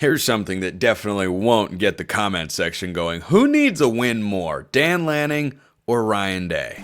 Here's something that definitely won't get the comment section going. Who needs a win more, Dan Lanning or Ryan Day?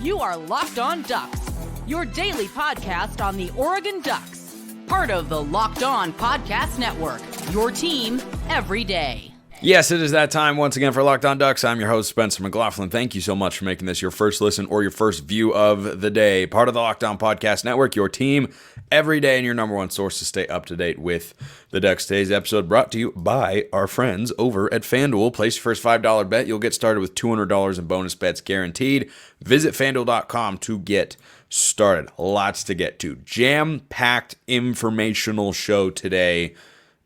You are Locked On Ducks, your daily podcast on the Oregon Ducks. Part of the Locked On Podcast Network, your team every day. Yes, it is that time once again for Locked On Ducks. I'm your host, Spencer McLaughlin. Thank you so much for making this your first listen or your first view of the day. Part of the Locked On Podcast Network, your team every day, and your number one source to stay up to date with the Ducks. Today's episode brought to you by our friends over at FanDuel. Place your first $5 bet. You'll get started with $200 in bonus bets guaranteed. Visit FanDuel.com to get started. Lots to get to. Jam-packed informational show today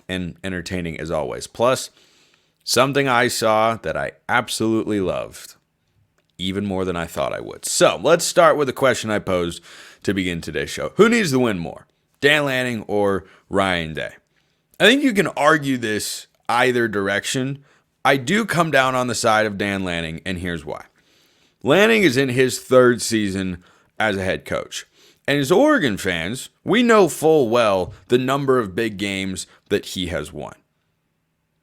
and entertaining as always. Plus, something I saw that I absolutely loved, even more than I thought I would. So let's start with a question I posed to begin today's show. Who needs to win more, Dan Lanning or Ryan Day? I think you can argue this either direction. I do come down on the side of Dan Lanning, and here's why. Lanning is in his third season as a head coach. And as Oregon fans, we know full well the number of big games that he has won.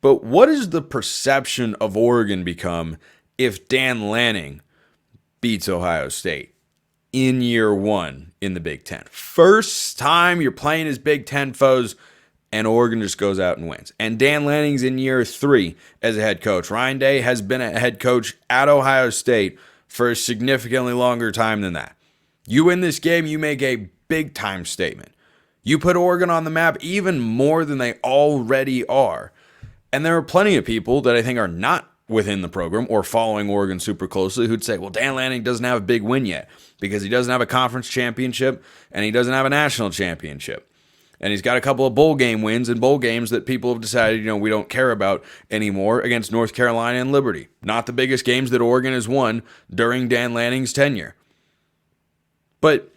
But what does the perception of Oregon become if Dan Lanning beats Ohio State in year one in the Big Ten? First time you're playing his Big Ten foes, and Oregon just goes out and wins. And Dan Lanning's in year 3 as a head coach. Ryan Day has been a head coach at Ohio State for a significantly longer time than that. You win this game, you make a big-time statement. You put Oregon on the map even more than they already are. And there are plenty of people that I think are not within the program or following Oregon super closely who'd say, well, Dan Lanning doesn't have a big win yet because he doesn't have a conference championship and he doesn't have a national championship. And he's got a couple of bowl game wins and bowl games that people have decided, we don't care about anymore against North Carolina and Liberty. Not the biggest games that Oregon has won during Dan Lanning's tenure. But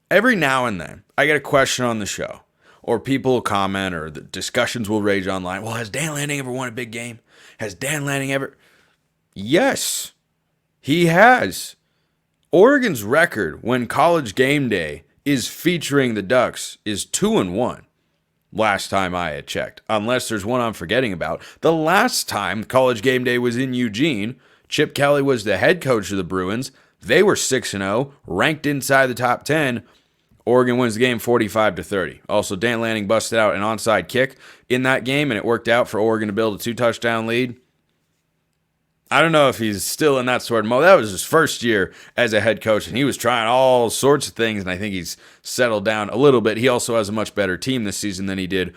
every now and then, I get a question on the show. Or people will comment, or the discussions will rage online. Well, has Dan Lanning ever won a big game? Has Dan Lanning ever? Yes, he has. Oregon's record when College Game Day is featuring the Ducks is 2-1. Last time I had checked, unless there's one I'm forgetting about. The last time College Game Day was in Eugene, Chip Kelly was the head coach of the Bruins. They were 6-0, ranked inside the top 10. Oregon wins the game 45-30. Also, Dan Lanning busted out an onside kick in that game, and it worked out for Oregon to build a 2-touchdown lead. I don't know if he's still in that sort of mode. That was his first year as a head coach, and he was trying all sorts of things, and I think he's settled down a little bit. He also has a much better team this season than he did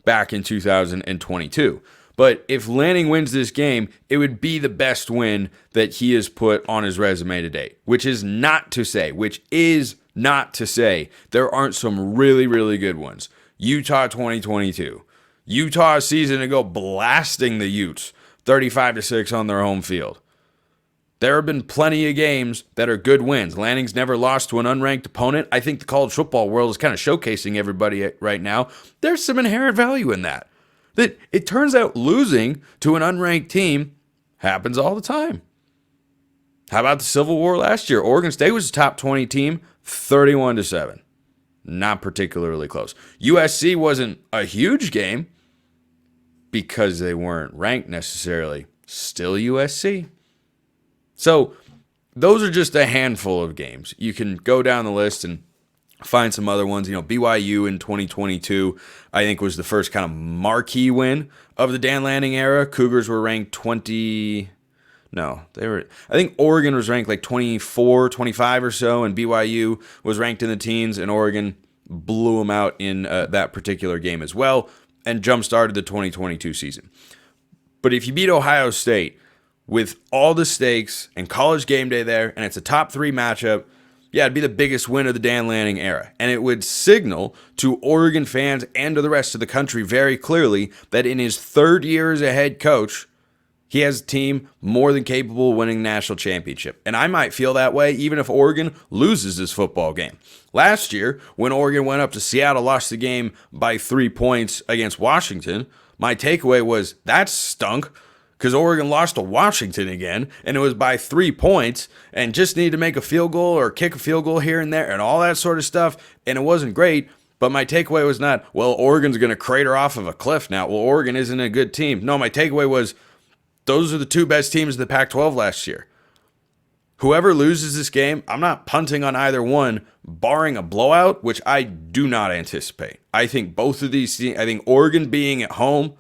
back in 2022. But if Lanning wins this game, it would be the best win that he has put on his resume to date, which is not to say there aren't some really, really good ones. Utah 2022. Utah a season ago blasting the Utes 35-6 on their home field. There have been plenty of games that are good wins. Lanning's never lost to an unranked opponent. I think the college football world is kind of showcasing everybody right now. There's some inherent value in that. That it turns out losing to an unranked team happens all the time. How about the Civil War last year? Oregon State was a top 20 team, 31-7. Not particularly close. USC wasn't a huge game because they weren't ranked necessarily. Still USC. So those are just a handful of games. You can go down the list and find some other ones. BYU in 2022, I think, was the first kind of marquee win of the Dan Lanning era. Cougars were ranked 20. No, I think Oregon was ranked like 24, 25 or so, and BYU was ranked in the teens, and Oregon blew them out in that particular game as well and jump-started the 2022 season. But if you beat Ohio State with all the stakes and College Game Day there, and it's a top 3 matchup, yeah, it'd be the biggest win of the Dan Lanning era. And it would signal to Oregon fans and to the rest of the country very clearly that in his third year as a head coach, he has a team more than capable of winning the national championship. And I might feel that way even if Oregon loses this football game. Last year, when Oregon went up to Seattle, lost the game by 3 points against Washington, my takeaway was that stunk. because Oregon lost to Washington again, and it was by 3 points, and just needed to make a field goal or kick a field goal here and there and all that sort of stuff, and it wasn't great. But my takeaway was not, well, Oregon's going to crater off of a cliff now. Well, Oregon isn't a good team. No, my takeaway was those are the 2 best teams in the Pac-12 last year. Whoever loses this game, I'm not punting on either one, barring a blowout, which I do not anticipate. I think both of these teams, I think Oregon being at home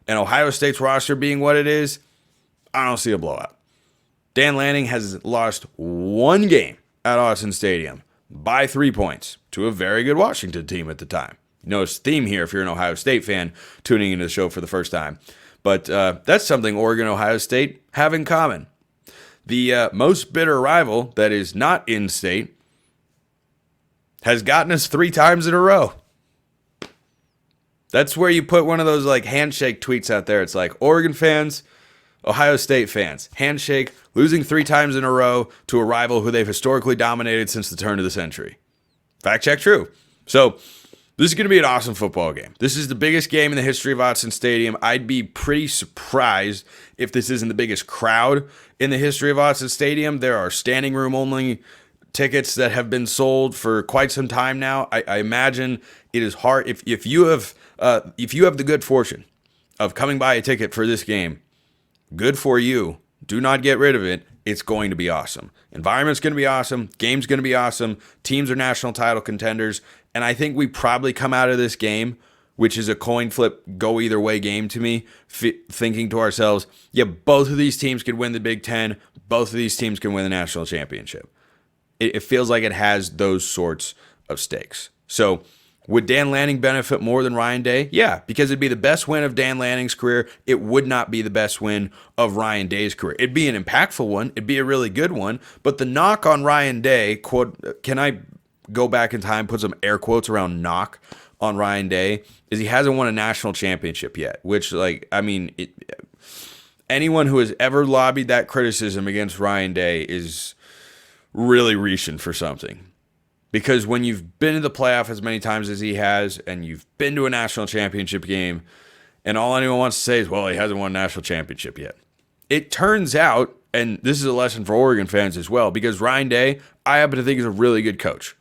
and Ohio State's roster being what it is, I don't see a blowout. Dan Lanning has lost 1 game at Autzen Stadium by 3 points to a very good Washington team at the time. You notice theme here if you're an Ohio State fan tuning into the show for the first time. But that's something Oregon and Ohio State have in common. The most bitter rival that is not in-state has gotten us 3 times in a row. That's where you put one of those like handshake tweets out there. It's like Oregon fans, Ohio State fans, handshake, losing 3 times in a row to a rival who they've historically dominated since the turn of the century. Fact check true. So this is going to be an awesome football game. This is the biggest game in the history of Autzen Stadium. I'd be pretty surprised if this isn't the biggest crowd in the history of Autzen Stadium. There are standing room only tickets that have been sold for quite some time now. I imagine it is hard if you have the good fortune of coming by a ticket for this game. Good for you. Do not get rid of it. It's going to be awesome. Environment's going to be awesome. Game's going to be awesome. Teams are national title contenders. And I think we probably come out of this game, which is a coin flip, go either way game to me, thinking to ourselves, yeah, both of these teams could win the Big Ten. Both of these teams can win the national championship. It feels like it has those sorts of stakes. So would Dan Lanning benefit more than Ryan Day? Yeah, because it'd be the best win of Dan Lanning's career. It would not be the best win of Ryan Day's career. It'd be an impactful one. It'd be a really good one. But the knock on Ryan Day, quote, can I go back in time, put some air quotes around knock on Ryan Day, is he hasn't won a national championship yet, which, like, I mean, anyone who has ever lobbied that criticism against Ryan Day is really reaching for something. Because when you've been to the playoff as many times as he has, and you've been to a national championship game, and all anyone wants to say is, well, he hasn't won a national championship yet. It turns out, and this is a lesson for Oregon fans as well, because Ryan Day, I happen to think, is a really good coach.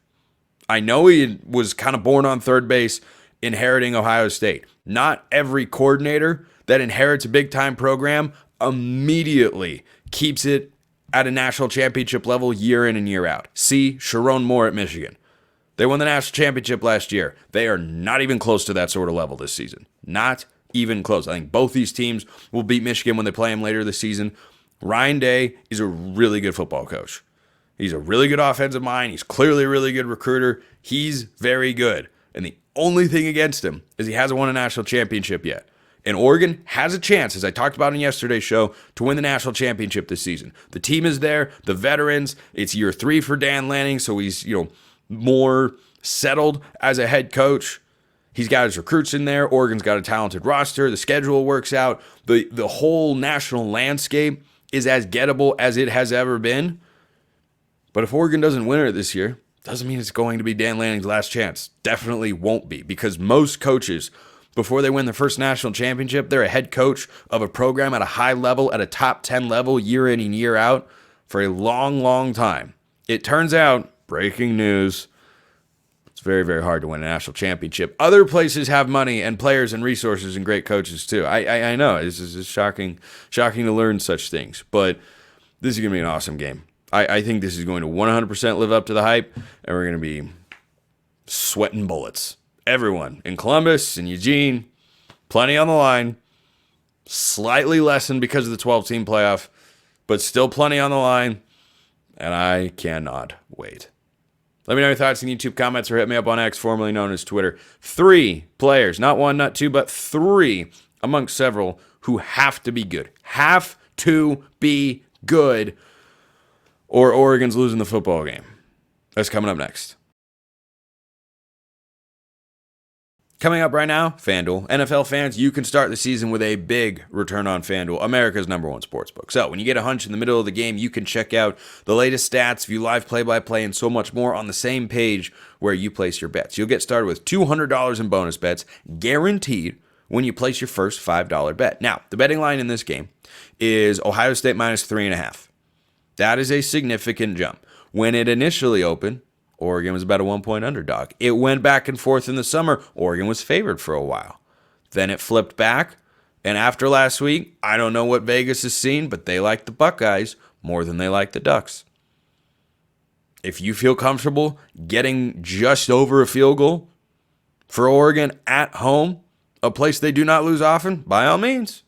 I know he was kind of born on third base, inheriting Ohio State. Not every coordinator that inherits a big-time program immediately keeps it at a national championship level year in and year out. See Sharon Moore at Michigan. They won the national championship last year. They are not even close to that sort of level this season. Not even close. I think both these teams will beat Michigan when they play them later this season. Ryan Day is a really good football coach. He's a really good offensive mind. He's clearly a really good recruiter. He's very good. And the only thing against him is he hasn't won a national championship yet. And Oregon has a chance, as I talked about in yesterday's show, to win the national championship this season. The team is there, the veterans. It's year 3 for Dan Lanning, so he's, more settled as a head coach. He's got his recruits in there. Oregon's got a talented roster. The schedule works out. The whole national landscape is as gettable as it has ever been. But if Oregon doesn't win it this year, doesn't mean it's going to be Dan Lanning's last chance. Definitely won't be, because most coaches, before they win their first national championship, they're a head coach of a program at a high level, at a top 10 level, year in and year out, for a long, long time. It turns out, breaking news, it's very, very hard to win a national championship. Other places have money and players and resources and great coaches too. I know, it's shocking to learn such things, but this is going to be an awesome game. I think this is going to 100% live up to the hype, and we're going to be sweating bullets. Everyone in Columbus and Eugene, plenty on the line. Slightly lessened because of the 12-team playoff, but still plenty on the line, and I cannot wait. Let me know your thoughts in YouTube comments or hit me up on X, formerly known as Twitter. 3 players, not 1, not 2, but 3 amongst several who have to be good. Have to be good, or Oregon's losing the football game. That's coming up next. Coming up right now, FanDuel. NFL fans, you can start the season with a big return on FanDuel, America's #1 sportsbook. So when you get a hunch in the middle of the game, you can check out the latest stats, view live play-by-play, and so much more on the same page where you place your bets. You'll get started with $200 in bonus bets, guaranteed, when you place your first $5 bet. Now, the betting line in this game is Ohio State minus 3.5. That is a significant jump. When it initially opened, Oregon was about a 1-point underdog. It went back and forth in the summer. Oregon was favored for a while. Then it flipped back. And after last week, I don't know what Vegas has seen, but they like the Buckeyes more than they like the Ducks. If you feel comfortable getting just over a field goal for Oregon at home, a place they do not lose often, by all means,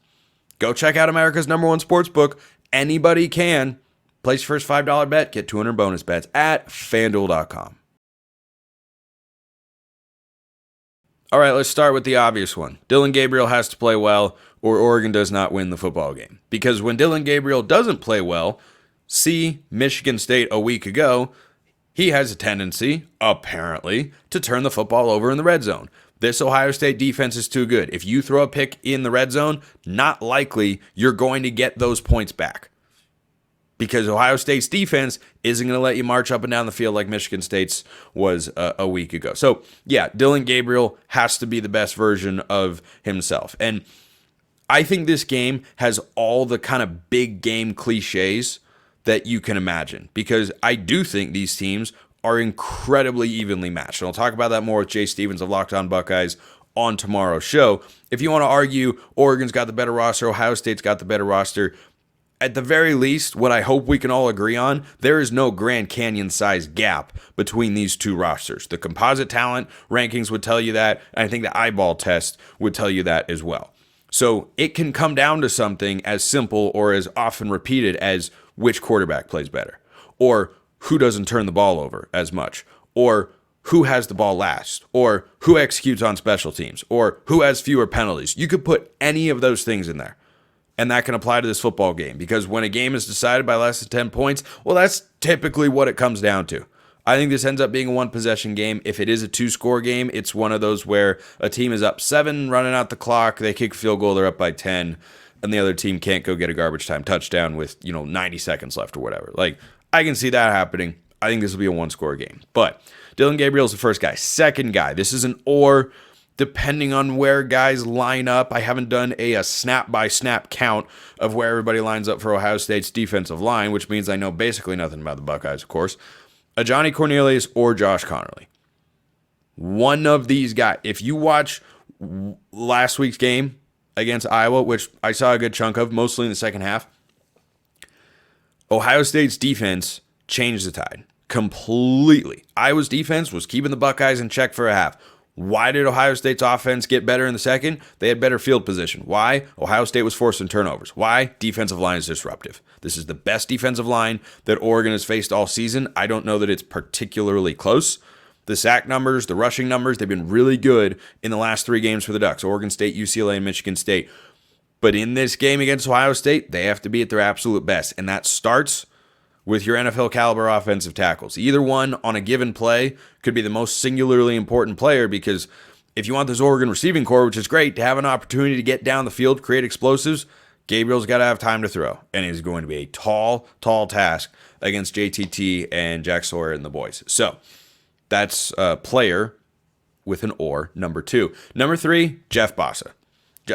go check out America's #1 sports book. Anybody can. Place your first $5 bet, get 200 bonus bets at FanDuel.com. All right, let's start with the obvious one. Dillon Gabriel has to play well, or Oregon does not win the football game. Because when Dillon Gabriel doesn't play well, see Michigan State a week ago, he has a tendency, apparently, to turn the football over in the red zone. This Ohio State defense is too good. If you throw a pick in the red zone, not likely you're going to get those points back. Because Ohio State's defense isn't going to let you march up and down the field like Michigan State's was a week ago. So, yeah, Dillon Gabriel has to be the best version of himself. And I think this game has all the kind of big game cliches that you can imagine. Because I do think these teams are incredibly evenly matched. And I'll talk about that more with Jay Stevens of Locked On Buckeyes on tomorrow's show. If you want to argue Oregon's got the better roster, Ohio State's got the better roster, at the very least, what I hope we can all agree on, there is no Grand Canyon-sized gap between these two rosters. The composite talent rankings would tell you that, and I think the eyeball test would tell you that as well. So it can come down to something as simple or as often repeated as which quarterback plays better, or who doesn't turn the ball over as much, or who has the ball last, or who executes on special teams, or who has fewer penalties. You could put any of those things in there. And that can apply to this football game, because when a game is decided by less than 10 points, well, that's typically what it comes down to. I think this ends up being a one-possession game. If it is a two-score game, it's one of those where a team is up 7, running out the clock, they kick a field goal, they're up by 10, and the other team can't go get a garbage time touchdown with, 90 seconds left or whatever. Like, I can see that happening. I think this will be a one-score game. But Dillon Gabriel's the first guy. Second guy, this is an or. Depending on where guys line up, I haven't done a snap-by-snap count of where everybody lines up for Ohio State's defensive line, which means I know basically nothing about the Buckeyes, of course. A Johnny Cornelius or Josh Connerly. One of these guys. If you watch last week's game against Iowa, which I saw a good chunk of, mostly in the second half, Ohio State's defense changed the tide completely. Iowa's defense was keeping the Buckeyes in check for a half. Why did Ohio State's offense get better in the second? They had better field position. Why? Ohio State was forcing turnovers. Why? Defensive line is disruptive. This is the best defensive line that Oregon has faced all season. I don't know that it's particularly close. The sack numbers, the rushing numbers, they've been really good in the last 3 games for the Ducks. Oregon State, UCLA, and Michigan State. But in this game against Ohio State, they have to be at their absolute best. And that starts with your NFL caliber offensive tackles. Either one on a given play could be the most singularly important player, because if you want this Oregon receiving core, which is great, to have an opportunity to get down the field, create explosives, Gabriel's got to have time to throw. And it's going to be a tall task against JTT and Jack Sawyer and the boys. So that's a player with an or, number 2. Number 3, Jeff Bossa.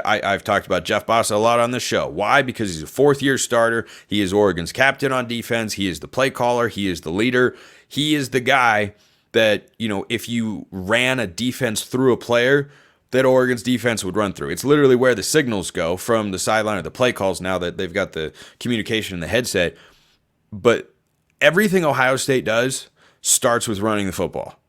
I've talked about Jeff Bossa a lot on this show. Why? Because he's a 4th-year starter. He is Oregon's captain on defense. He is the play caller. He is the leader. He is the guy that, if you ran a defense through a player, that Oregon's defense would run through. It's literally where the signals go from the sideline or the play calls now that they've got the communication in the headset. But everything Ohio State does starts with running the football.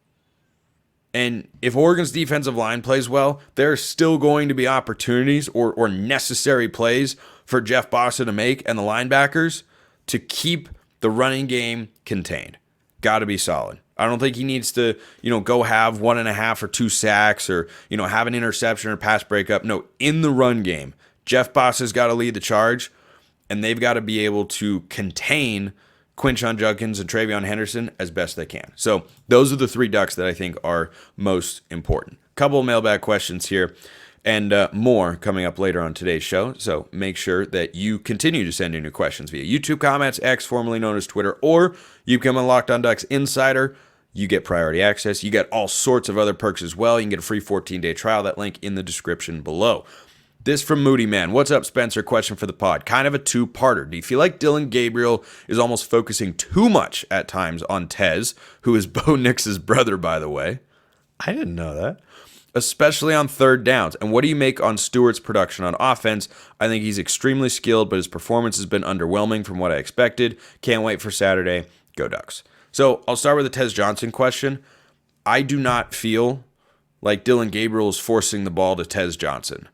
And if Oregon's defensive line plays well, there are still going to be opportunities or necessary plays for Jeff Bossa to make and the linebackers to keep the running game contained. Got to be solid. I don't think he needs to, go have 1.5 or 2 sacks or, have an interception or pass breakup. No, in the run game, Jeff Bossa's got to lead the charge, and they've got to be able to contain Quinshon Judkins and Travion Henderson as best they can. So those are the 3 Ducks that I think are most important. Couple of mailbag questions here and more coming up later on today's show. So make sure that you continue to send in your questions via YouTube comments, X, formerly known as Twitter, or you become a Locked On Ducks insider. you get priority access. You get all sorts of other perks as well. You can get a free 14-day trial. That link in the description below. This from Moody Man. What's up, Spencer? Question for the pod. Kind of a two-parter. Do you feel like Dillon Gabriel is almost focusing too much at times on Tez, who is Bo Nix's brother, by the way? I didn't know that. Especially on third downs. And what do you make on Stewart's production on offense? I think he's extremely skilled, but his performance has been underwhelming from what I expected. Can't wait for Saturday. Go Ducks. So I'll start with the Tez Johnson question. I do not feel like Dillon Gabriel is forcing the ball to Tez Johnson.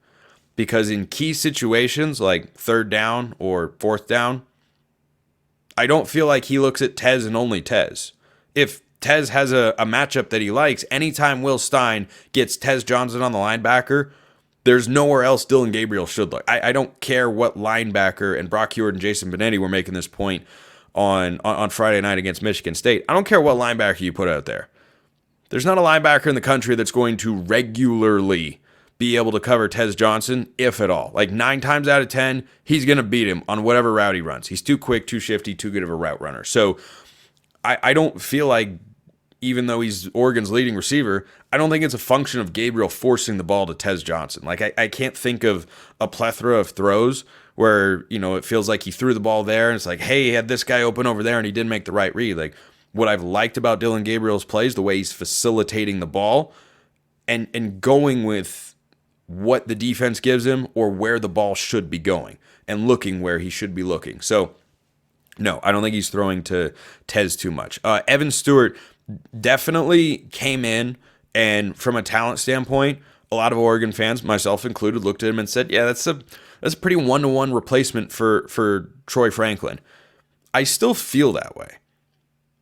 Because in key situations like third down or fourth down, I don't feel like he looks at Tez and only Tez. If Tez has a matchup that he likes, anytime Will Stein gets Tez Johnson on the linebacker, there's nowhere else Dillon Gabriel should look. I don't care what linebacker, and Brock Heward and Jason Benetti were making this point on Friday night against Michigan State. I don't care what linebacker you put out there. There's not a linebacker in the country that's going to regularly be able to cover Tez Johnson, if at all. Like 9 times out of 10, he's going to beat him on whatever route he runs. He's too quick, too shifty, too good of a route runner. So I don't feel like, even though he's Oregon's leading receiver, I don't think it's a function of Gabriel forcing the ball to Tez Johnson. Like I can't think of a plethora of throws where, it feels like he threw the ball there and it's like, hey, he had this guy open over there and he didn't make the right read. Like what I've liked about Dillon Gabriel's plays, the way he's facilitating the ball and going with what the defense gives him or where the ball should be going and looking where he should be looking. So no, I don't think he's throwing to Tez too much. Evan Stewart definitely came in, and from a talent standpoint, a lot of Oregon fans, myself included, looked at him and said, yeah, that's a pretty one-to-one replacement for Troy Franklin. I still feel that way.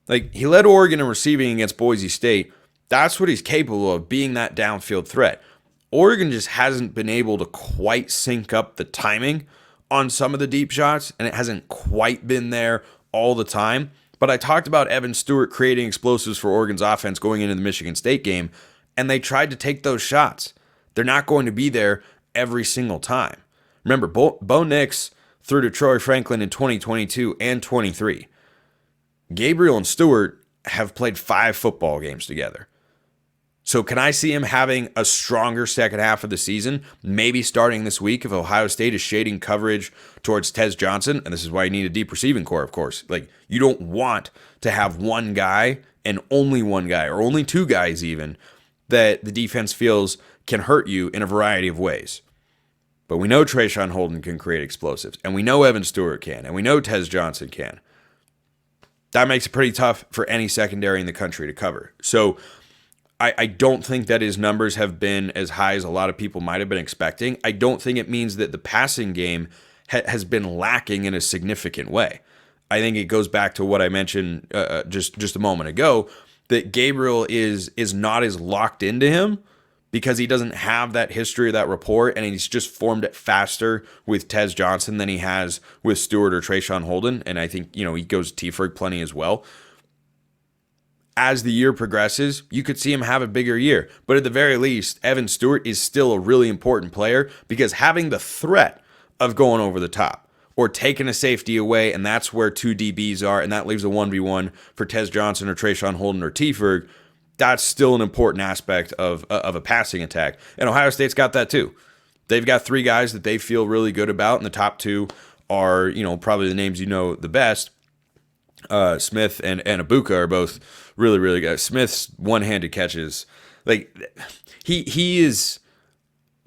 Like, he led Oregon in receiving against Boise State. That's what he's capable of, being that downfield threat. Oregon just hasn't been able to quite sync up the timing on some of the deep shots, and it hasn't quite been there all the time. But I talked about Evan Stewart creating explosives for Oregon's offense going into the Michigan State game, and they tried to take those shots. They're not going to be there every single time. Remember, Bo Nix threw to Troy Franklin in 2022 and 23. Gabriel and Stewart have played 5 football games together. So can I see him having a stronger second half of the season, maybe starting this week if Ohio State is shading coverage towards Tez Johnson? And this is why you need a deep receiving core, of course. Like, you don't want to have one guy and only one guy, or only 2 guys even, that the defense feels can hurt you in a variety of ways. But we know Trayshawn Holden can create explosives, and we know Evan Stewart can, and we know Tez Johnson can. That makes it pretty tough for any secondary in the country to cover. So I don't think that his numbers have been as high as a lot of people might have been expecting. I don't think it means that the passing game has been lacking in a significant way. I think it goes back to what I mentioned just a moment ago, that Gabriel is not as locked into him because he doesn't have that history or that rapport, and he's just formed it faster with Tez Johnson than he has with Stewart or Trayshawn Holden. And I think, he goes T-Ferg plenty as well. As the year progresses, you could see him have a bigger year. But at the very least, Evan Stewart is still a really important player, because having the threat of going over the top or taking a safety away, and that's where 2 DBs are, and that leaves a 1v1 for Tez Johnson or Trayshawn Holden or T-Ferg, that's still an important aspect of a passing attack. And Ohio State's got that too. They've got 3 guys that they feel really good about, and the top 2 are, probably the names the best. Smith and Ibuka are both really, really good. Smith's one-handed catches, like, he is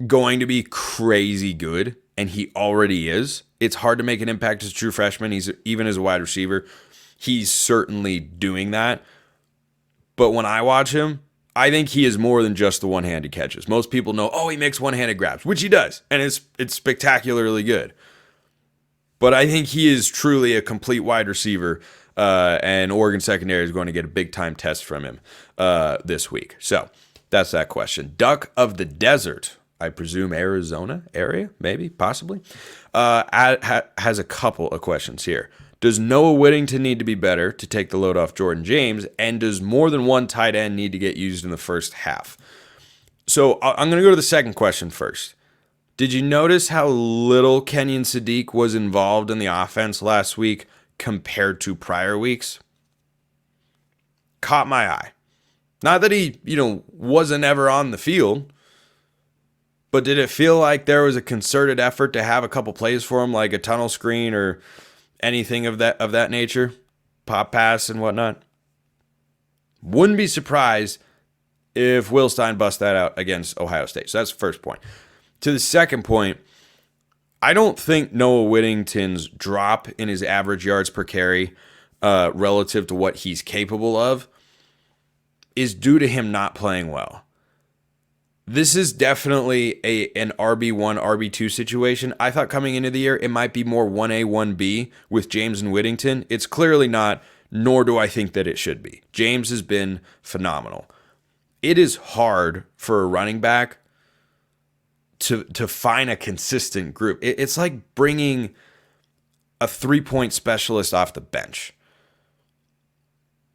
going to be crazy good, and he already is. It's hard to make an impact as a true freshman. Even as a wide receiver, he's certainly doing that. But when I watch him, I think he is more than just the one-handed catches. Most people know, he makes one-handed grabs, which he does, and it's spectacularly good. But I think he is truly a complete wide receiver, and Oregon secondary is going to get a big-time test from him this week. So that's that question. Duck of the Desert, I presume Arizona area, maybe, possibly, has a couple of questions here. Does Noah Whittington need to be better to take the load off Jordan James? And does more than one tight end need to get used in the first half? So I'm going to go to the second question first. Did you notice how little Kenyon Sadiq was involved in the offense last week compared to prior weeks? Caught my eye. Not that he, wasn't ever on the field, but did it feel like there was a concerted effort to have a couple plays for him, like a tunnel screen or anything of that nature, pop pass and whatnot? Wouldn't be surprised if Will.Sign bust that out against Ohio State. So that's the first point. To the second point, I don't think Noah Whittington's drop in his average yards per carry relative to what he's capable of is due to him not playing well. This is definitely an RB1, RB2 situation. I thought coming into the year it might be more 1A, 1B with James and Whittington. It's clearly not, nor do I think that it should be. James has been phenomenal. It is hard for a running back to find a consistent group. It's like bringing a 3-point specialist off the bench.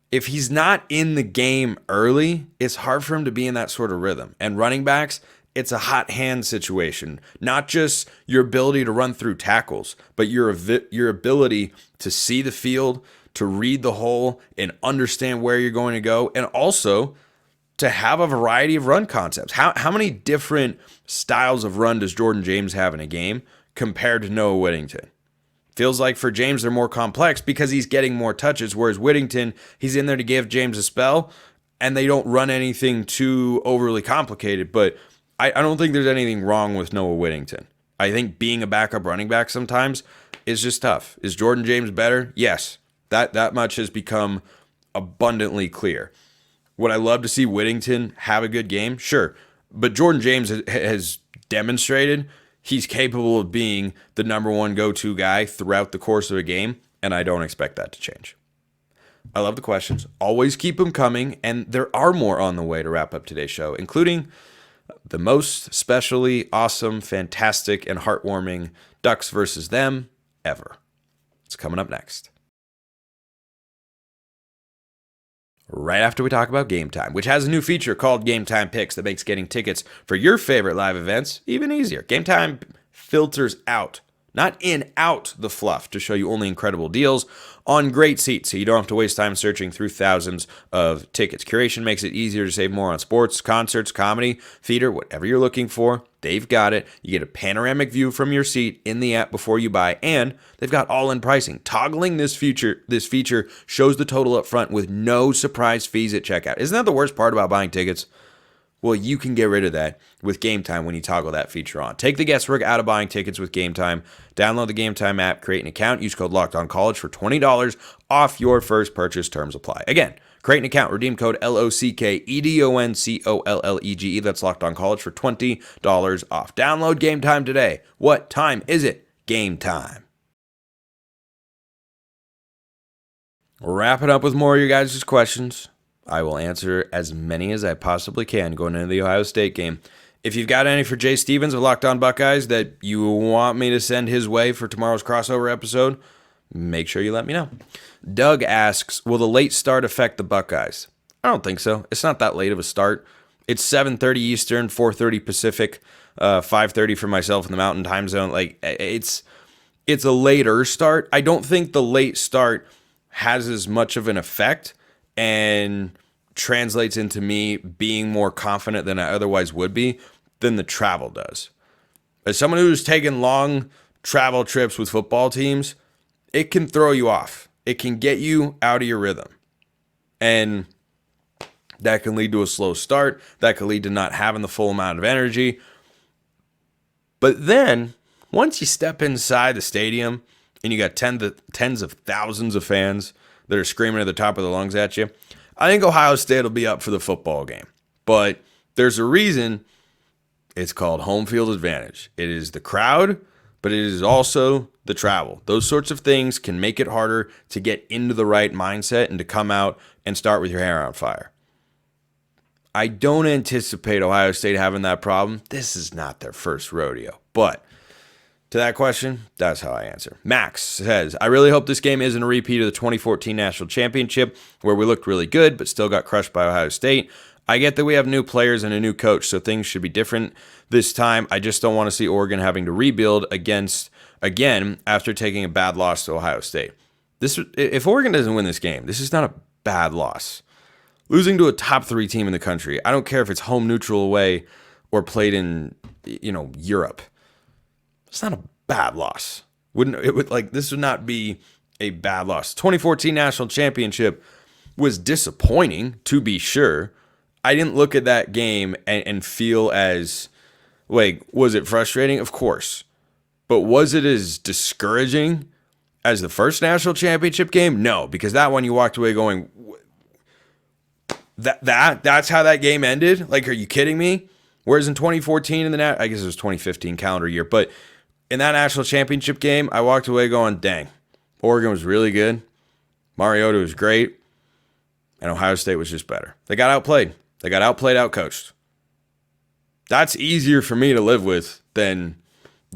If he's not in the game early, it's hard for him to be in that sort of rhythm. And running backs, it's a hot hand situation. Not just your ability to run through tackles, but your ability to see the field, to read the hole, and understand where you're going to go, and also to have a variety of run concepts. How many different styles of run does Jordan James have in a game compared to Noah Whittington? Feels like for James, they're more complex because he's getting more touches, whereas Whittington, he's in there to give James a spell, and they don't run anything too overly complicated. But I don't think there's anything wrong with Noah Whittington. I think being a backup running back sometimes is just tough. Is Jordan James better? Yes. That much has become abundantly clear. Would I love to see Whittington have a good game? Sure. But Jordan James has demonstrated he's capable of being the number one go-to guy throughout the course of a game, and I don't expect that to change. I love the questions. Always keep them coming, and there are more on the way to wrap up today's show, including the most specially awesome, fantastic, and heartwarming Ducks versus them ever. It's coming up next. Right after we talk about Game Time, which has a new feature called Game Time Picks that makes getting tickets for your favorite live events even easier. Game Time filters out, not in, out the fluff to show you only incredible deals on great seats, so you don't have to waste time searching through thousands of tickets. Curation makes it easier to save more on sports, concerts, comedy, theater, whatever you're looking for. They've got it. You get a panoramic view from your seat in the app before you buy, and they've got all-in pricing. Toggling this feature shows the total up front with no surprise fees at checkout. Isn't that the worst part about buying tickets? Well, you can get rid of that with Game Time when you toggle that feature on. Take the guesswork out of buying tickets with Game Time. Download the Game Time app, create an account, use code LOCKEDONCollege for $20 off your first purchase. Terms apply. Again, create an account, redeem code LOCKEDONCOLLEGE. That's LOCKEDONCollege for $20 off. Download Game Time today. What time is it? Game time. We'll wrap it up with more of your guys' questions. I will answer as many as I possibly can going into the Ohio State game. If you've got any for Jay Stevens of Locked On Buckeyes that you want me to send his way for tomorrow's crossover episode, make sure you let me know. Doug asks, will the late start affect the Buckeyes? I don't think so. It's not that late of a start. It's 7:30 Eastern, 4:30 Pacific, 5:30 for myself in the Mountain Time Zone. Like it's a later start. I don't think the late start has as much of an effect and translates into me being more confident than I otherwise would be than the travel does. As someone who's taken long travel trips with football teams, it can throw you off. It can get you out of your rhythm. And that can lead to a slow start. That can lead to not having the full amount of energy. But then, once you step inside the stadium and you got tens of thousands of fans that are screaming at the top of their lungs at you, I think Ohio State will be up for the football game. But there's a reason it's called home field advantage. It is the crowd, but it is also the travel. Those sorts of things can make it harder to get into the right mindset and to come out and start with your hair on fire. I don't anticipate Ohio State having that problem. This is not their first rodeo. But to that question, that's how I answer. Max says, I really hope this game isn't a repeat of the 2014 National Championship where we looked really good but still got crushed by Ohio State. I get that we have new players and a new coach, so things should be different this time. I just don't want to see Oregon having to rebuild again after taking a bad loss to Ohio State. If Oregon doesn't win this game, this is not a bad loss. Losing to a top 3 team in the country, I don't care if it's home, neutral, away, or played in, Europe. It's not a bad loss. This would not be a bad loss. 2014 national championship was disappointing, to be sure. I didn't look at that game and feel as, was it frustrating? Of course. But was it as discouraging as the first national championship game? No, because that one you walked away going, that's how that game ended? Are you kidding me? Whereas in 2014, I guess it was 2015 calendar year, but in that national championship game, I walked away going, dang, Oregon was really good. Mariota was great. And Ohio State was just better. They got outplayed. Outcoached. That's easier for me to live with than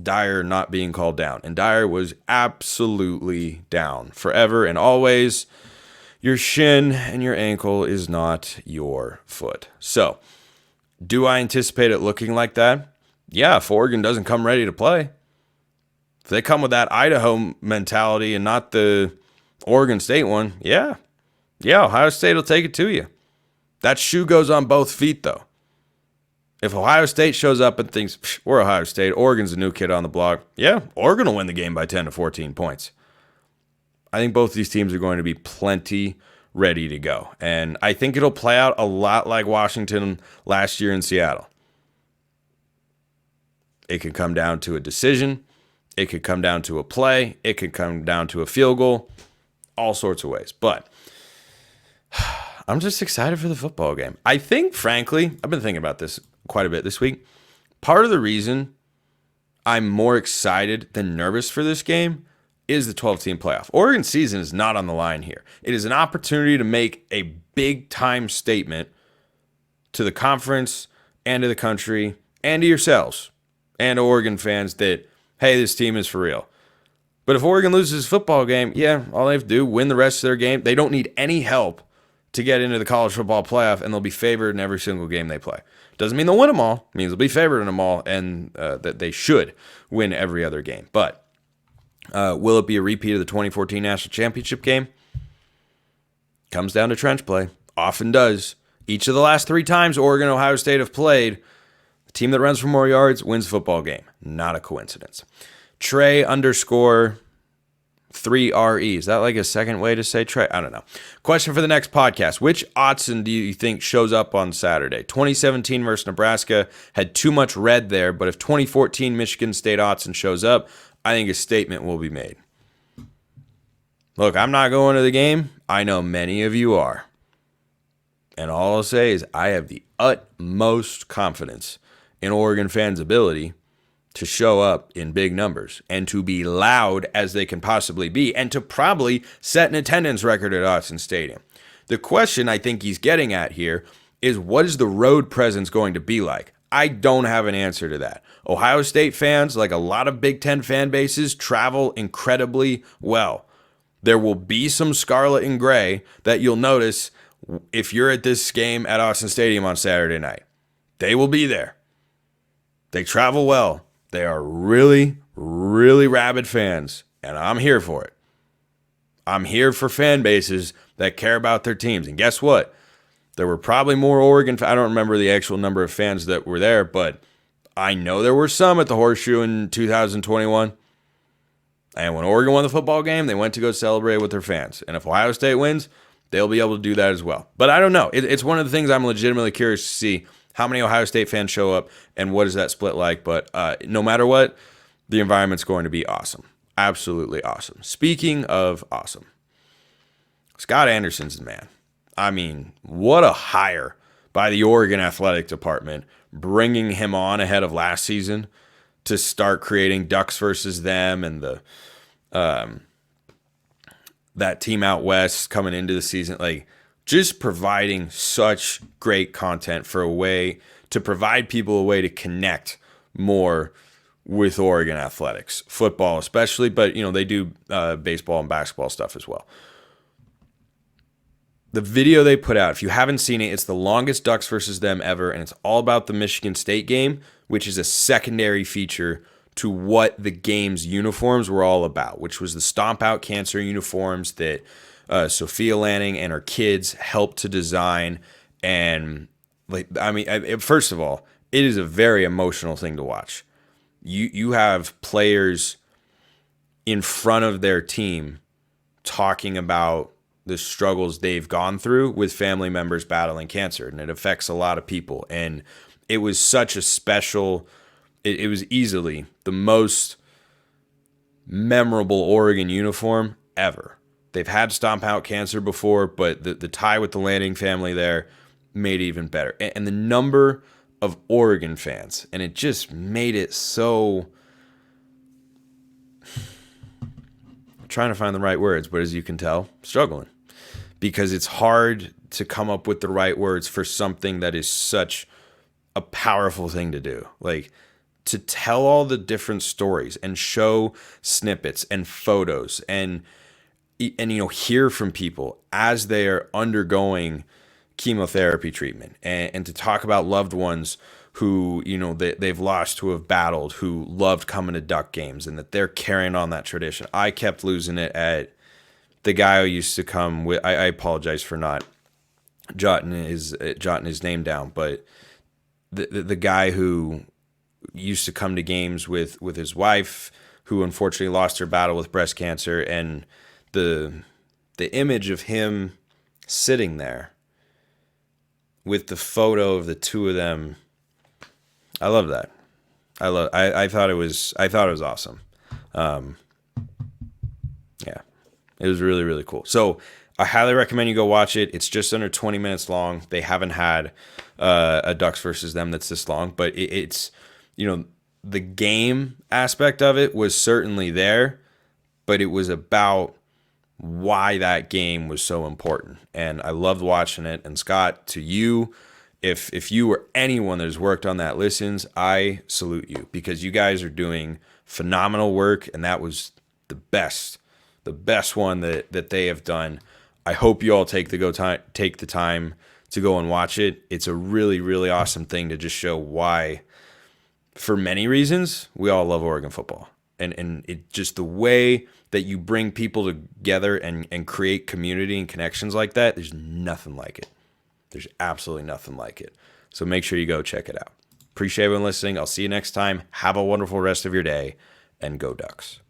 Dyer not being called down. And Dyer was absolutely down forever and always. Your shin and your ankle is not your foot. So, do I anticipate it looking like that? Yeah, if Oregon doesn't come ready to play. If they come with that Idaho mentality and not the Oregon State one, yeah, Ohio State will take it to you. That shoe goes on both feet, though. If Ohio State shows up and thinks, we're Ohio State, Oregon's a new kid on the block, yeah, Oregon will win the game by 10 to 14 points. I think both these teams are going to be plenty ready to go. And I think it'll play out a lot like Washington last year in Seattle. It could come down to a decision. It could come down to a play. It could come down to a field goal. All sorts of ways. But I'm just excited for the football game. I think, frankly, I've been thinking about this quite a bit this week. Part of the reason I'm more excited than nervous for this game is the 12-team playoff. Oregon's season is not on the line here. It is an opportunity to make a big-time statement to the conference and to the country and to yourselves and to Oregon fans that, hey, this team is for real. But if Oregon loses a football game, yeah, all they have to do, win the rest of their game. They don't need any help to get into the college football playoff, and they'll be favored in every single game they play. Doesn't mean they'll win them all. It means they'll be favored in them all, and that they should win every other game. But will it be a repeat of the 2014 national championship game? Comes down to trench play. Often does. Each of the last 3 times Oregon and Ohio State have played, the team that runs for more yards wins the football game. Not a coincidence. Trey _ 3RE. Is that like a second way to say Trey? I don't know. Question for the next podcast. Which Autzen do you think shows up on Saturday? 2017 versus Nebraska had too much red there, but if 2014 Michigan State Autzen shows up, I think a statement will be made. Look, I'm not going to the game. I know many of you are. And all I'll say is I have the utmost confidence in Oregon fans' ability to show up in big numbers and to be loud as they can possibly be and to probably set an attendance record at Autzen Stadium. The question I think he's getting at here is, what is the road presence going to be like? I don't have an answer to that. Ohio State fans, like a lot of Big Ten fan bases, travel incredibly well. There will be some scarlet and gray that you'll notice if you're at this game at Autzen Stadium on Saturday night. They will be there. They travel well. They are really, really rabid fans, and I'm here for it. I'm here for fan bases that care about their teams. And guess what? There were probably more Oregon. I don't remember the actual number of fans that were there, but I know there were some at the Horseshoe in 2021. And when Oregon won the football game, they went to go celebrate with their fans. And if Ohio State wins, they'll be able to do that as well. But I don't know. It's one of the things I'm legitimately curious to see. How many Ohio State fans show up, and what is that split like? But no matter what, the environment's going to be awesome. Absolutely awesome. Speaking of awesome, Scott Anderson's the man. I mean, what a hire by the Oregon Athletic Department, bringing him on ahead of last season to start creating Ducks versus them and the that team out west coming into the season. Like, just providing such great content for a way to provide people a way to connect more with Oregon athletics, football especially, but they do baseball and basketball stuff as well. The video they put out, if you haven't seen it, it's the longest Ducks versus them ever, and it's all about the Michigan State game, which is a secondary feature to what the game's uniforms were all about, which was the Stomp Out Cancer uniforms that Sophia Lanning and her kids helped to design. And first of all, it is a very emotional thing to watch. You have players in front of their team talking about the struggles they've gone through with family members battling cancer, and it affects a lot of people. And it was such a special, it was easily the most memorable Oregon uniform ever. They've had Stomp Out cancer before, but the tie with the Lanning family there made it even better. And the number of Oregon fans, and it just made it so... I'm trying to find the right words, but as you can tell, struggling. Because it's hard to come up with the right words for something that is such a powerful thing to do. Like, to tell all the different stories and show snippets and photos and hear from people as they are undergoing chemotherapy treatment, and to talk about loved ones who they've lost, who have battled, who loved coming to Duck games, and that they're carrying on that tradition. I kept losing it at the guy who used to come with. I apologize for not jotting his name down, but the guy who used to come to games with his wife, who unfortunately lost her battle with breast cancer, and the image of him sitting there with the photo of the two of them. I love that. I thought it was awesome. Yeah, it was really, really cool. So I highly recommend you go watch it. It's just under 20 minutes long. They haven't had a Ducks versus them that's this long, but it's the game aspect of it was certainly there, but it was about why that game was so important. And I loved watching it. And Scott, to you, if you or anyone that has worked on that listens, I salute you, because you guys are doing phenomenal work, and that was the best one that they have done. I hope you all take the time to go and watch it. It's a really, really awesome thing to just show why, for many reasons, we all love Oregon football. And it just the way that you bring people together and create community and connections like that, there's nothing like it. There's absolutely nothing like it. So make sure you go check it out. Appreciate everyone listening. I'll see you next time. Have a wonderful rest of your day, and go Ducks.